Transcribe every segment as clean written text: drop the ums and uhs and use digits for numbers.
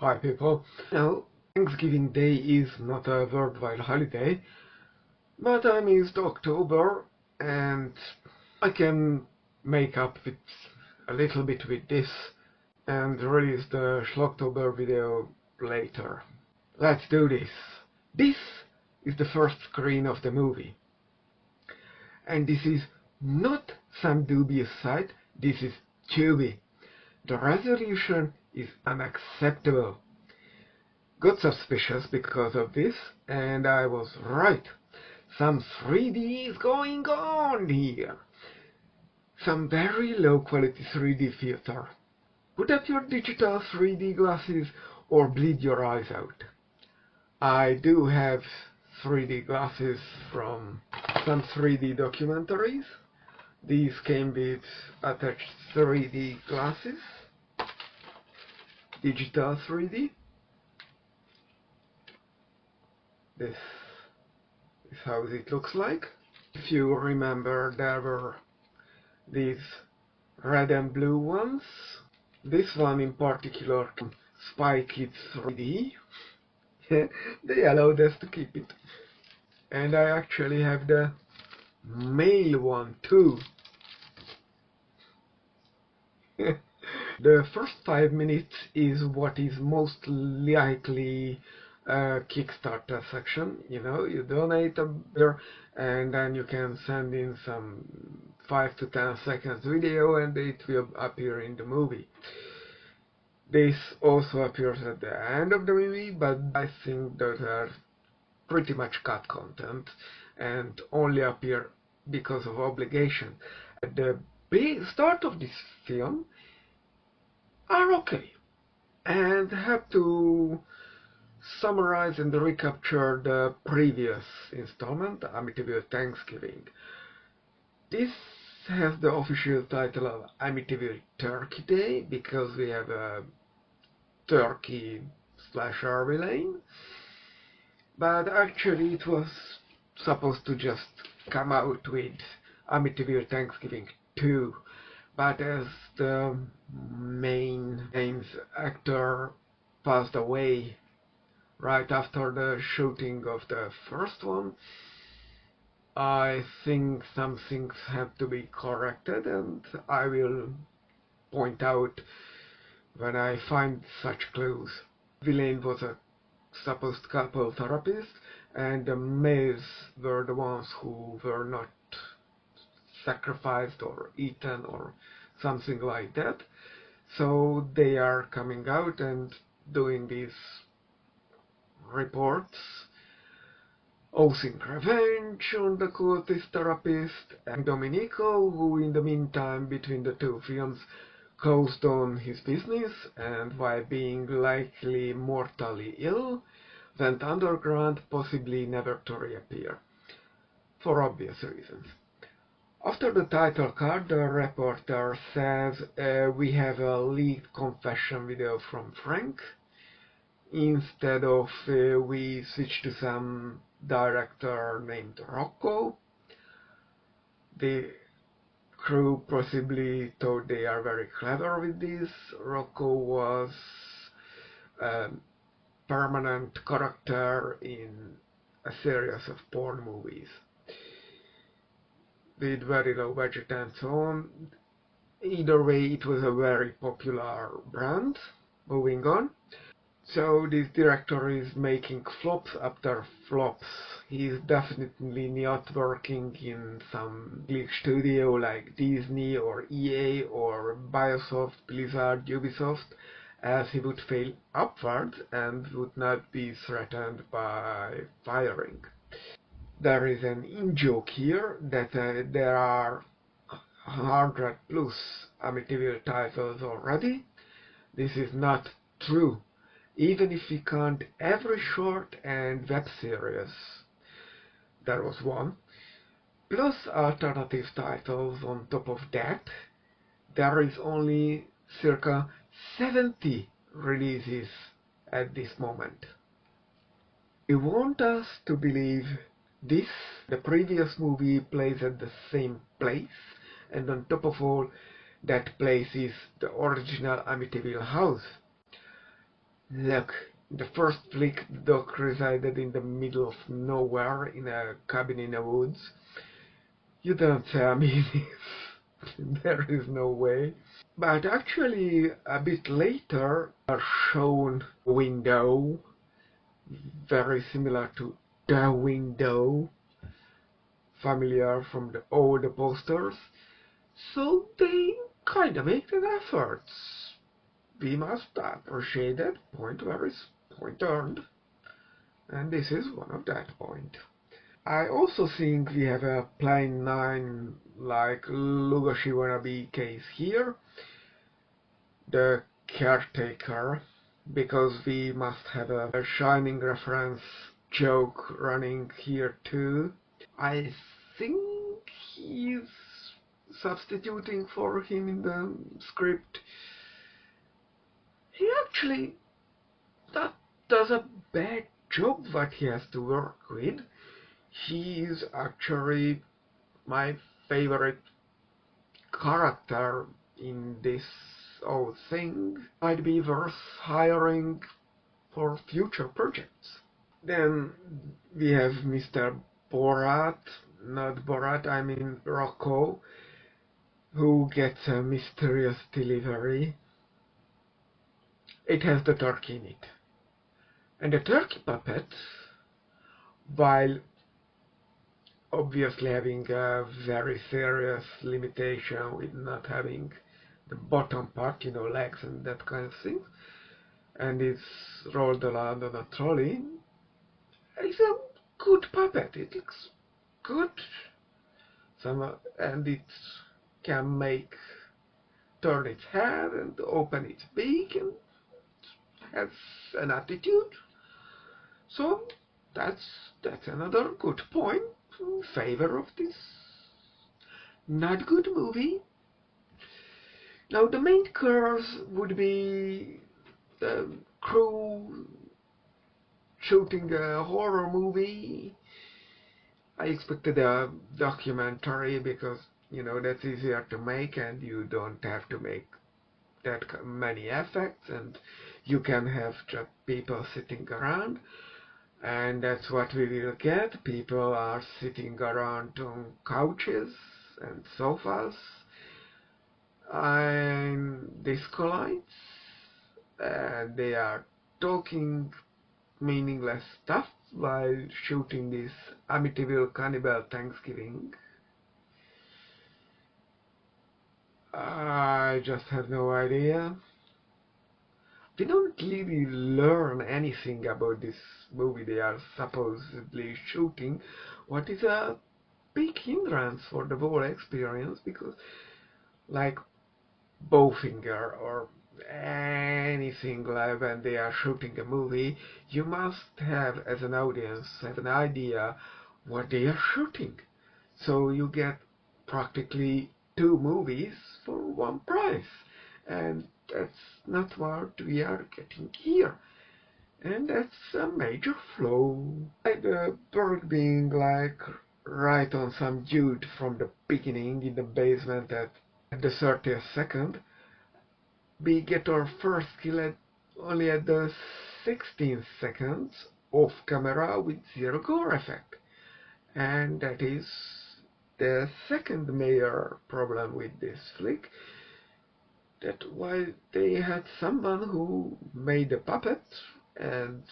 Hi people. Now, Thanksgiving Day is not a worldwide holiday, but I missed October and I can make up with a little bit with this and release the Schlocktober video later. Let's do this. This is the first screen of the movie. And this is not some dubious site, this is Tubi. The resolution is unacceptable. Got suspicious because of this, and I was right. Some 3D is going on here. Some very low quality 3D filter. Put up your digital 3D glasses or bleed your eyes out. I do have 3D glasses from some 3D documentaries. These came with attached 3D glasses. Digital 3D. This is how it looks like. If you remember, there were these red and blue ones. This one in particular, Spy Kids 3D. They allowed us to keep it. And I actually have the male one too. The first 5 minutes is what is most likely a Kickstarter section. You donate a bit and then you can send in some 5 to 10 seconds video and it will appear in the movie. This also appears at the end of the movie, but I think those are pretty much cut content and only appear because of obligation. At the start of this film are okay, and have to summarize and recapture the previous installment, Amityville Thanksgiving. This has the official title of Amityville Turkey Day because we have a turkey slasher villain, but actually it was supposed to just come out with Amityville Thanksgiving 2. But as the main name's actor passed away right after the shooting of the first one, I think some things have to be corrected, and I will point out when I find such clues. Villain was a supposed couple therapist, and the males were the ones who were not sacrificed or eaten or something like that. So they are coming out and doing these reports, oathing revenge on the cultist therapist, and Domenico, who in the meantime between the two films closed on his business and while being likely mortally ill, went underground, possibly never to reappear, for obvious reasons. After the title card, the reporter says we have a leaked confession video from Frank. Instead of we switch to some director named Rocco. The crew possibly thought they are very clever with this. Rocco was a permanent character in a series of porn movies with very low budget and so on. Either way, it was a very popular brand. Moving on. So this director is making flops after flops. He is definitely not working in some big studio like Disney or EA or Biosoft, Blizzard, Ubisoft, as he would fail upwards and would not be threatened by firing. There is an in-joke here that there are 100 plus Amityville titles already. This is not true. Even if we count every short and web series, there was one, plus alternative titles on top of that, there is only circa 70 releases at this moment. We want us to believe this, the previous movie plays at the same place, and on top of all, that place is the original Amityville house. Look, the first flick, the dog resided in the middle of nowhere in a cabin in the woods. You don't tell me this. There is no way. But actually, a bit later, are shown a window, very similar to the window, familiar from the old posters. So they kind of make an effort. We must appreciate that point where it's point earned, and this is one of that point. I also think we have a plain 9 like Lugoshi wannabe case here, the caretaker, because we must have a Shining reference joke running here too. I think he's substituting for him in the script. He actually that does a bad job what he has to work with. He is actually my favorite character in this whole thing. Might be worth hiring for future projects. Then we have Mr. Borat, not Borat, I mean Rocco, who gets a mysterious delivery. It has the turkey in it. And the turkey puppet, while obviously having a very serious limitation with not having the bottom part, legs and that kind of thing, and it's rolled around on a trolley, it's a good puppet. It looks good, and it can turn its head and open its beak and has an attitude. So that's another good point in favor of this not good movie. Now the main curse would be the crew shooting a horror movie. I expected a documentary because that's easier to make and you don't have to make that many effects and you can have just people sitting around. And that's what we will get. People are sitting around on couches and sofas and disco lights, and they are talking meaningless stuff while shooting this Amityville Cannibal Thanksgiving. I just have no idea. We don't really learn anything about this movie they are supposedly shooting, what is a big hindrance for the whole experience, because like Bowfinger or anything like when they are shooting a movie, you must have, as an audience, have an idea what they are shooting. So you get practically two movies for one price. And that's not what we are getting here. And that's a major flaw. The bird being like right on some dude from the beginning in the basement at the 30th second. We get our first kill only at the 16th seconds off camera with zero gore effect. And that is the second major problem with this flick, that while they had someone who made a puppet and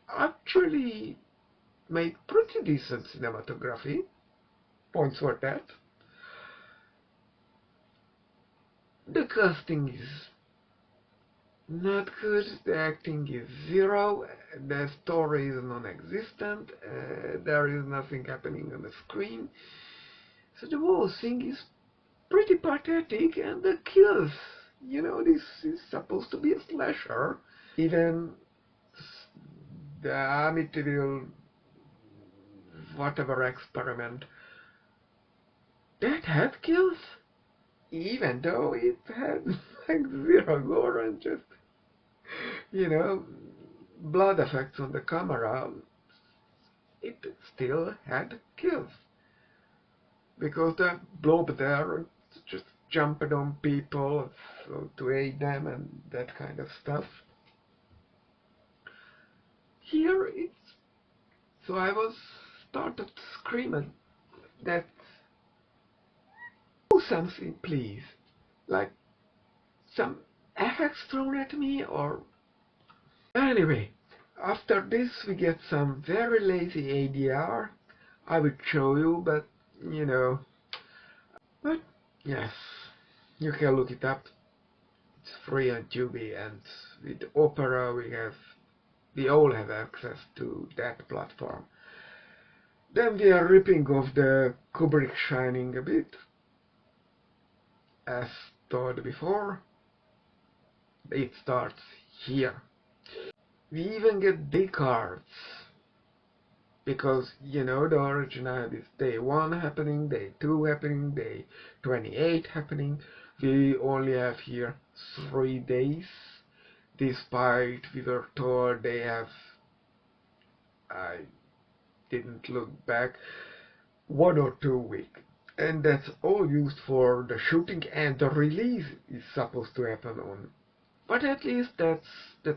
actually made pretty decent cinematography, points for that, the casting is not good, the acting is zero, the story is non-existent, there is nothing happening on the screen, so the whole thing is pretty pathetic, and the kills, this is supposed to be a slasher. Even the Amityville whatever experiment that had kills, even though it had like zero gore and just you know blood effects on the camera, it still had kills because the blob there just jumped on people so to aid them and that kind of stuff. here it's... So I was started screaming that, do something please, like some effects thrown at me or... Anyway, after this we get some very lazy ADR. I would show you, but you know, but yes, you can look it up. It's free on Tubi, and with Opera we all have access to that platform. Then we are ripping off the Kubrick Shining a bit, as told before. It starts here. We even get day cards, because you know the original is day 1 happening, day 2 happening, day 28 happening. We only have here 3 days, despite we were told they have, I didn't look back, 1 or 2 weeks. And that's all used for the shooting, and the release is supposed to happen on. But at least that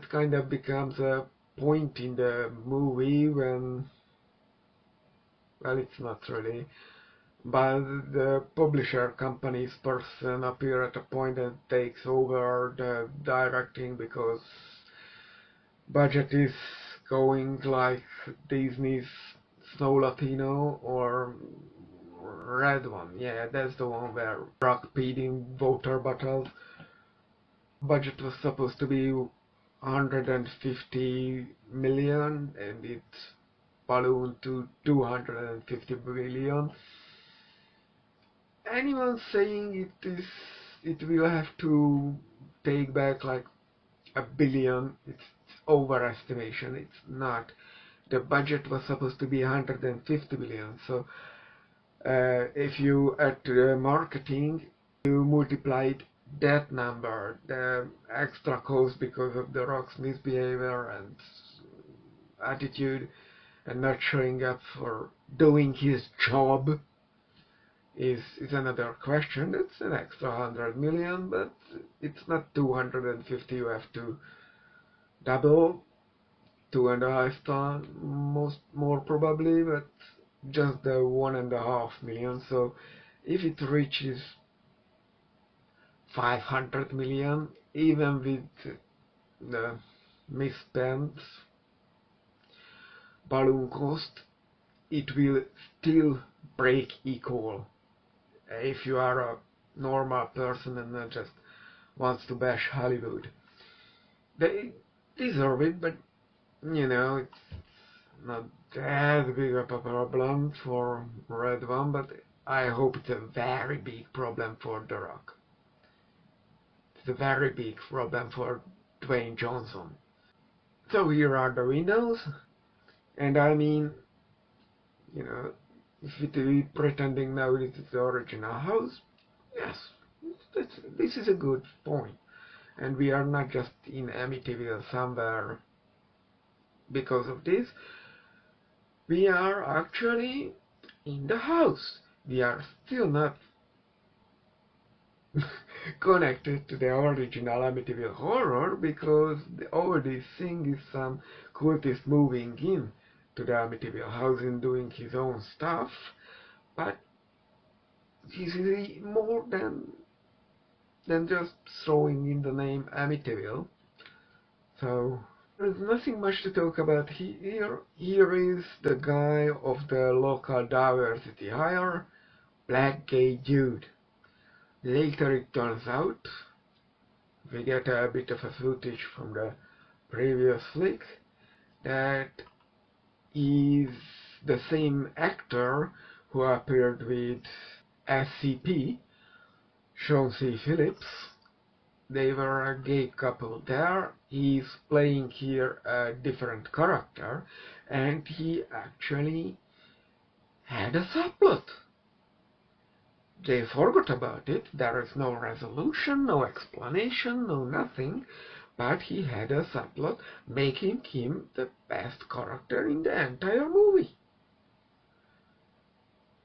kind of becomes a point in the movie when, well, it's not really, but the publisher company's person appear at a point and takes over the directing because budget is going like Disney's Snow Latino or Red One. Yeah, that's the one where Rock peed in water bottles. Budget was supposed to be 150 million and it ballooned to 250 billion. Anyone saying it will have to take back like a billion, it's overestimation. It's not. The budget was supposed to be 150 billion. So if you add to the marketing, you multiplied that number, the extra cost because of the Rock's misbehavior and attitude and not showing up for doing his job is another question. It's an extra 100 million, but it's not 250. You have to double, 2.5 times, more probably, but just the 1.5 million. So if it reaches 500 million, even with the misspent balloon cost, it will still break equal. If you are a normal person and not just wants to bash Hollywood, they deserve it, but you know, it's not that big of a problem for Red One, but I hope it's a very big problem for The Rock. It's a very big problem for Dwayne Johnson. So here are the windows, and I mean, you know, if it is pretending now it is the original house, yes, this is a good point. And we are not just in Amityville somewhere because of this. We are actually in the house. We are still not connected to the original Amityville horror because all this thing is some cultist moving in to the Amityville house and doing his own stuff, but he's really more than just throwing in the name Amityville. So there's nothing much to talk about here. Here is the guy of the local diversity hire, black gay dude. Later it turns out, we get a bit of a footage from the previous flick, that is the same actor who appeared with SCP, Sean C. Phillips. They were a gay couple there. He's playing here a different character, and he actually had a subplot. They forgot about it. There is no resolution, no explanation, no nothing. But he had a subplot making him the best character in the entire movie.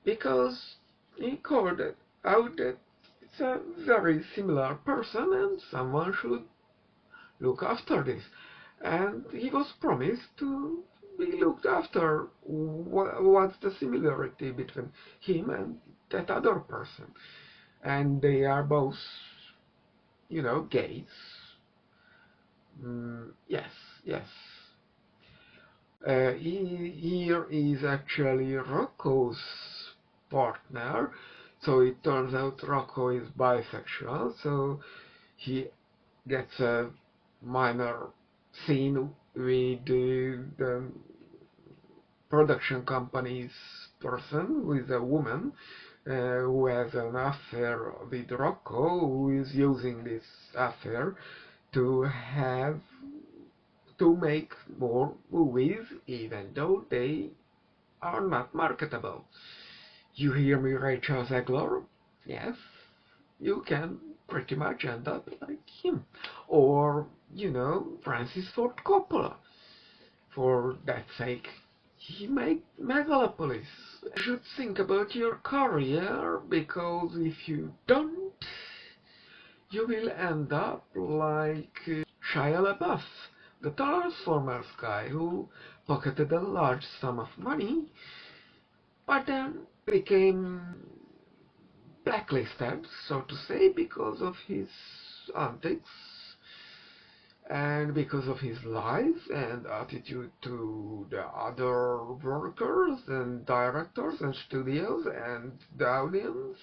Because he called it out that it's a very similar person and someone should look after this. and he was promised to be looked after. What's the similarity between him and that other person? And they are both, gays. Yes, yes. Here is actually Rocco's partner, so it turns out Rocco is bisexual, so he gets a minor scene with the production company's person, with a woman who has an affair with Rocco, who is using this affair to make more movies, even though they are not marketable. You hear me, Rachel Zegler? Yes, you can pretty much end up like him. Or, Francis Ford Coppola, for that sake. He made Megalopolis. You should think about your career, because if you don't, you will end up like Shia LaBeouf, the Transformers guy who pocketed a large sum of money, but then became blacklisted, so to say, because of his antics and because of his lies and attitude to the other workers and directors and studios and the audience.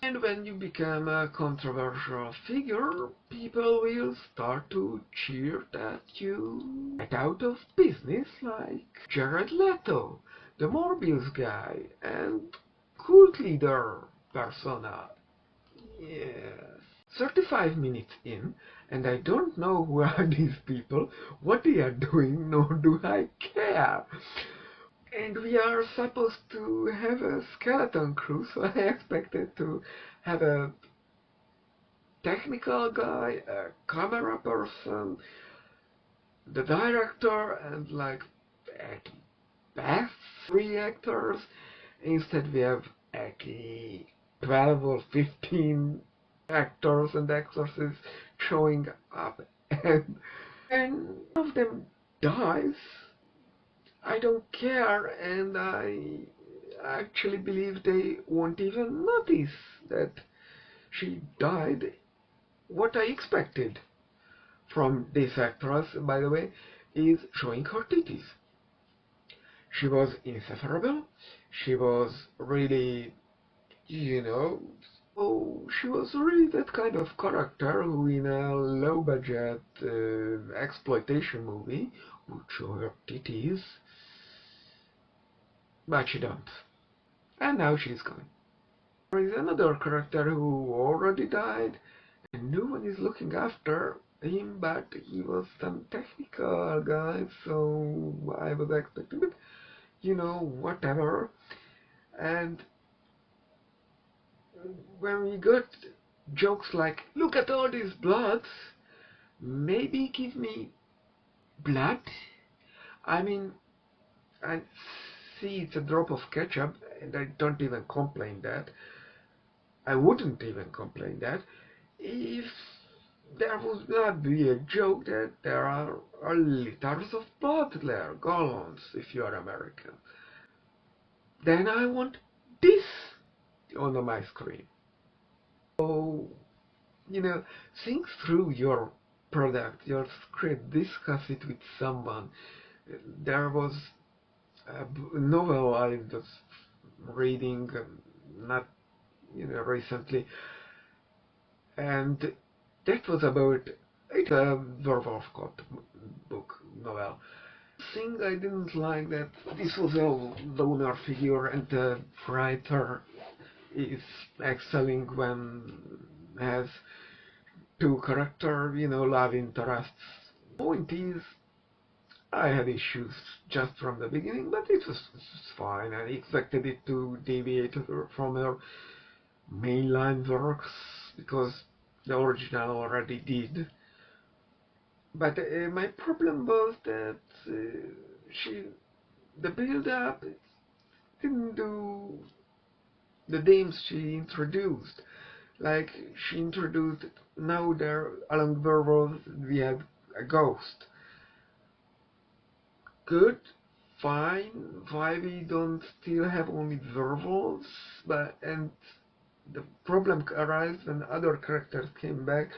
And when you become a controversial figure, people will start to cheer at you. Get out of business, like Jared Leto, the Morbius guy, and cult leader persona. Yeah. 35 minutes in, and I don't know who are these people, what they are doing, nor do I care. And we are supposed to have a skeleton crew, so I expected to have a technical guy, a camera person, the director, and like at best 3 actors. Instead we have at least 12 or 15 actors and actresses showing up, and one of them dies. I don't care, and I actually believe they won't even notice that she died. What I expected from this actress, by the way, is showing her titties. She was insufferable. She was really, she was really that kind of character who in a low-budget exploitation movie would show her titties, but she don't. And now she's gone. There is another character who already died, and no one is looking after him, but he was some technical guy, so I was expecting it, whatever. And when we got jokes like, look at all these bloods, maybe give me blood. I mean, I see it's a drop of ketchup, and I don't even complain that. I wouldn't even complain that if there would not be a joke that there are liters of blood there, gallons, if you are American. Then I want this on my screen. So, think through your product, your script, discuss it with someone. There was a novel I was reading, not recently, and that was about a werewolf cop book novel. Thing I didn't like that this was a loner figure, and the writer is excelling when has 2 character, love interests. Point is, I had issues just from the beginning, but it was fine. I expected it to deviate from her mainline works, because the original already did. But my problem was that the build-up didn't do the themes she introduced. Like, now there, along werewolves, we had a ghost. good, fine. Why we don't still have only werewolves? And the problem arises when other characters came back,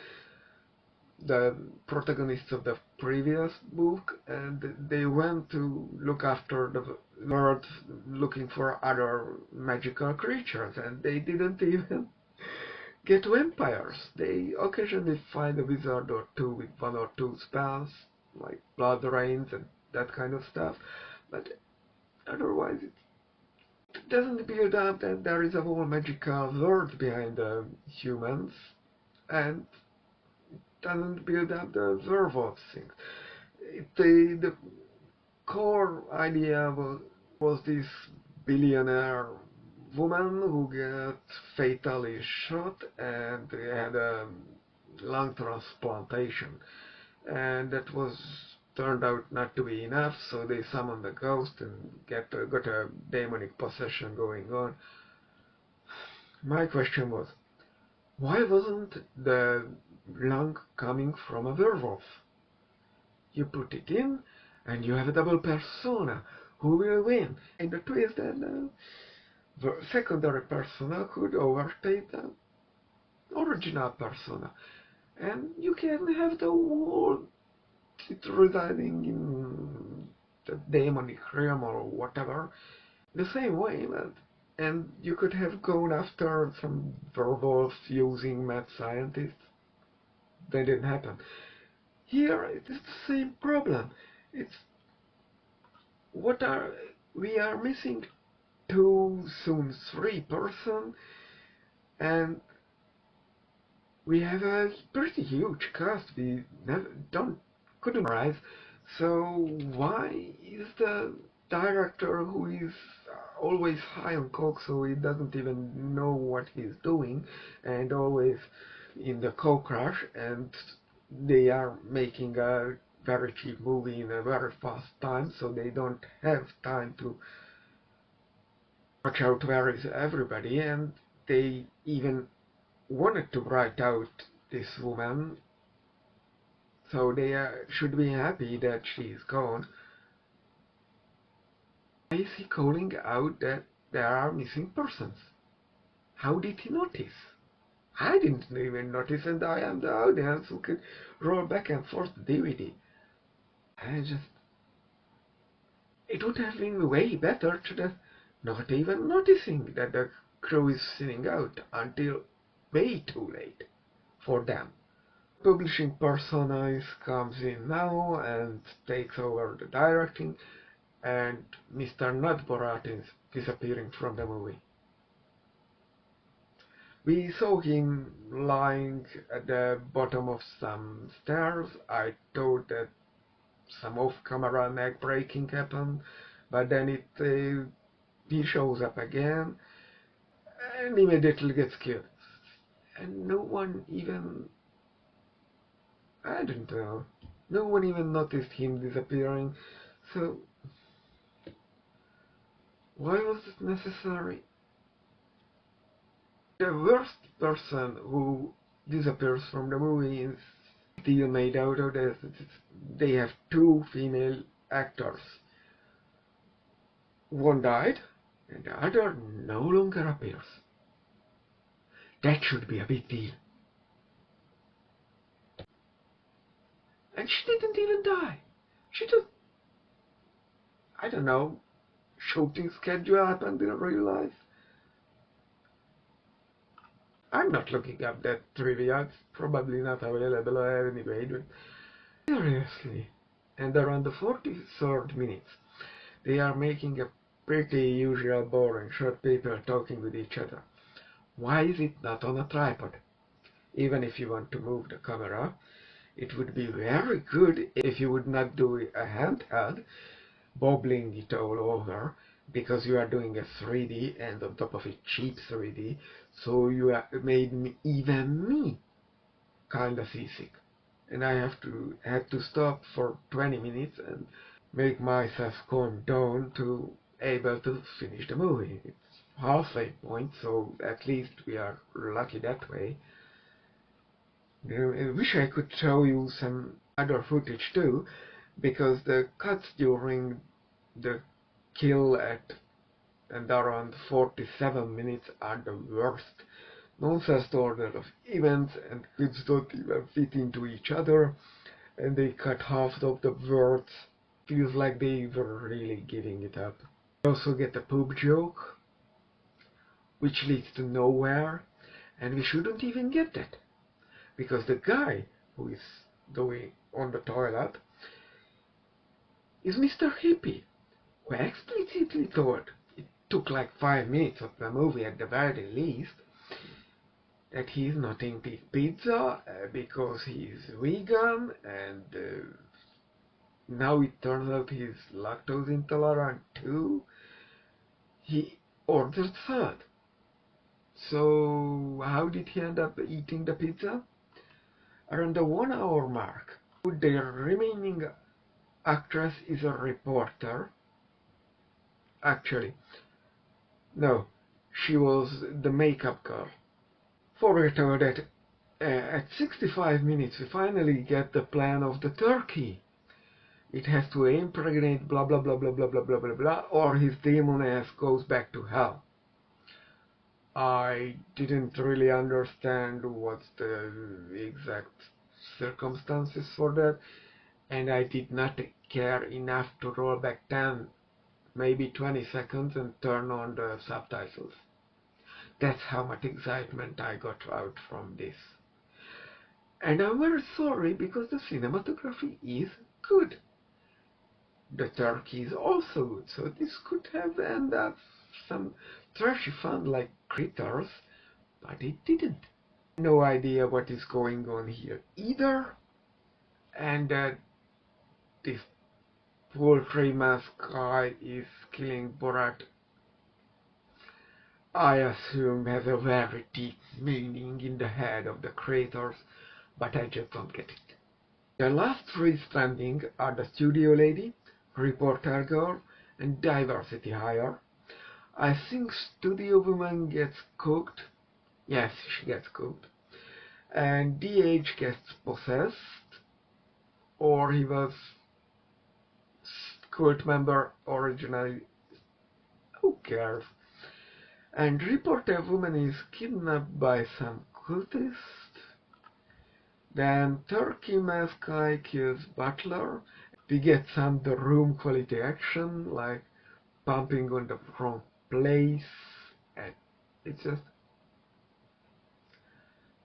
the protagonists of the previous book, and they went to look after the world, looking for other magical creatures, and they didn't even get vampires. They occasionally find a wizard or two with one or two spells, like blood rains and that kind of stuff, but otherwise it doesn't build up that there is a whole magical world behind the humans, and doesn't build up the werewolf thing. The core idea was this billionaire woman who got fatally shot and had a lung transplantation, and that was turned out not to be enough, so they summoned a ghost and got a demonic possession going on. My question was, why wasn't the lung coming from a werewolf? You put it in, and you have a double persona. Who will win? And the twist that the secondary persona could overtake the original persona. And you can have the whole it residing in the demonic realm or whatever, the same way, and you could have gone after some werewolves using mad scientists. That didn't happen. Here it is the same problem. It's what are we are missing two, soon three person, and we have a pretty huge cast we never don't couldn't rise. So why is the director, who is always high on coke, so he doesn't even know what he's doing, and always in the coke rush, and they are making a very cheap movie in a very fast time, so they don't have time to watch out where is everybody, and they even wanted to write out this woman, so they should be happy that she's gone. Why is he calling out that there are missing persons? How did he notice? I didn't even notice, and I am the audience who can roll back and forth the DVD. It would have been way better to just not even noticing that the crew is thinning out until way too late for them. Publishing persona comes in now and takes over the directing, and Mr. Nutborat is disappearing from the movie. We saw him lying at the bottom of some stairs. I thought that some off-camera neck breaking happened, but then he shows up again and immediately gets killed. And no one even, I don't know, no one even noticed him disappearing, so why was it necessary? The worst person who disappears from the movie is still made out of this. They have two female actors. One died, and the other no longer appears. That should be a big deal. And she didn't even die. She just, I don't know, shooting schedule happened in real life. I'm not looking up that trivia, it's probably not available anyway, but seriously. And around the 43rd minute, they are making a pretty usual boring short people talking with each other. Why is it not on a tripod? Even if you want to move the camera, it would be very good if you would not do a handheld, bobbling it all over, because you are doing a 3D and on top of it cheap 3D, so you made even me kinda seasick. And I had to stop for 20 minutes and make myself calm down to able to finish the movie. It's halfway point, so at least we are lucky that way. I wish I could show you some other footage too, because the cuts during the kill at and around 47 minutes are the worst. Nonsense order of events, and clips don't even fit into each other, and they cut half of the words. Feels like they were really giving it up. We also get a poop joke, which leads to nowhere, and we shouldn't even get that, because the guy who is going on the toilet is Mr. Hippie, who explicitly told, it took like 5 minutes of the movie at the very least, that he's not eating pizza because he's vegan, and now it turns out he's lactose intolerant too. He ordered salad. So how did he end up eating the pizza? Around the 1 hour mark, the remaining actress is a reporter. Actually, no, she was the makeup girl. Forget that. At 65 minutes, we finally get the plan of the turkey. It has to impregnate blah blah blah blah blah blah blah blah blah, or his demon ass goes back to hell. I didn't really understand what's the exact circumstances for that, and I did not care enough to roll back 10, maybe 20 seconds and turn on the subtitles. That's how much excitement I got out from this. And I'm very sorry, because the cinematography is good. The turkey is also good, so this could have ended up some trashy fun like Critters, but it didn't. No idea what is going on here either, and this poultry mask guy is killing Borat, I assume has a very deep meaning in the head of the creators, but I just don't get it. The last three standing are the studio lady, reporter girl, and diversity hire. I think studio woman gets cooked. Yes, she gets cooked. And DH gets possessed, or he was cult member originally. Who cares? And reporter woman is kidnapped by some cultist. Then Turkey mask guy kills Butler. We get some the room quality action, like pumping on the wrong place, and it's just,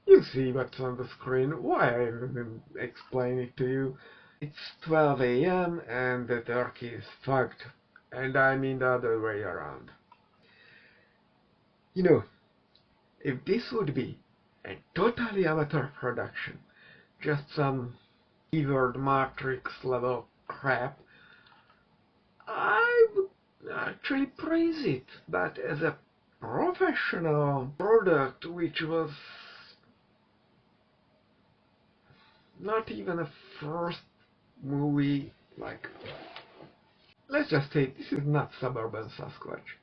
you see what's on the screen. Why I even explain it to you? It's 12 a.m. and the turkey is fucked, and I mean the other way around. You know, if this would be a totally amateur production, just some keyword matrix level crap, I would actually praise it. But as a professional product, which was not even a first movie, like, let's just say this is not Suburban Sasquatch.